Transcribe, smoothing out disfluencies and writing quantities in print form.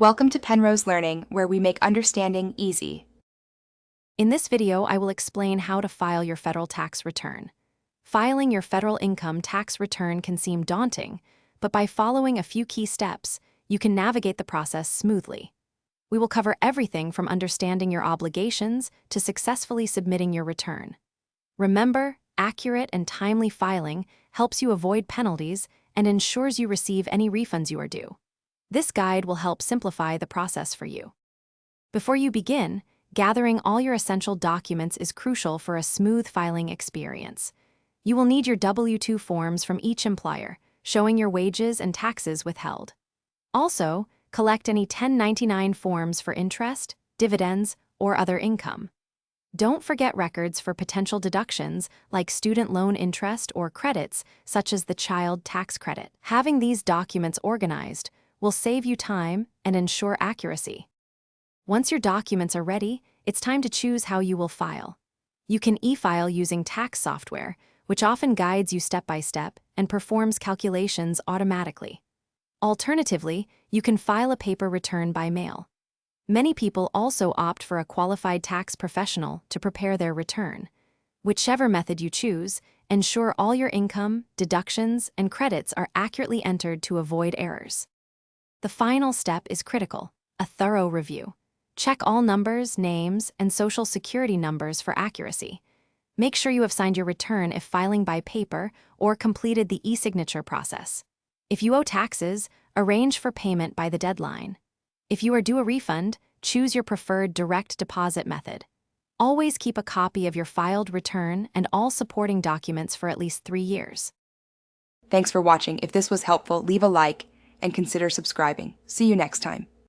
Welcome to Penrose Learning, where we make understanding easy. In this video, I will explain how to file your federal tax return. Filing your federal income tax return can seem daunting, but by following a few key steps, you can navigate the process smoothly. We will cover everything from understanding your obligations to successfully submitting your return. Remember, accurate and timely filing helps you avoid penalties and ensures you receive any refunds you are due. This guide will help simplify the process for you. Before you begin, gathering all your essential documents is crucial for a smooth filing experience. You will need your W-2 forms from each employer, showing your wages and taxes withheld. Also, collect any 1099 forms for interest, dividends, or other income. Don't forget records for potential deductions like student loan interest or credits such as the child tax credit. Having these documents organized will save you time and ensure accuracy. Once your documents are ready, it's time to choose how you will file. You can e-file using tax software, which often guides you step by step and performs calculations automatically. Alternatively, you can file a paper return by mail. Many people also opt for a qualified tax professional to prepare their return. Whichever method you choose, ensure all your income, deductions, and credits are accurately entered to avoid errors. The final step is critical: a thorough review. Check all numbers, names, and social security numbers for accuracy. Make sure you have signed your return if filing by paper or completed the e-signature process. If you owe taxes, arrange for payment by the deadline. If you are due a refund, choose your preferred direct deposit method. Always keep a copy of your filed return and all supporting documents for at least 3 years. Thanks for watching. If this was helpful, leave a like and consider subscribing. See you next time.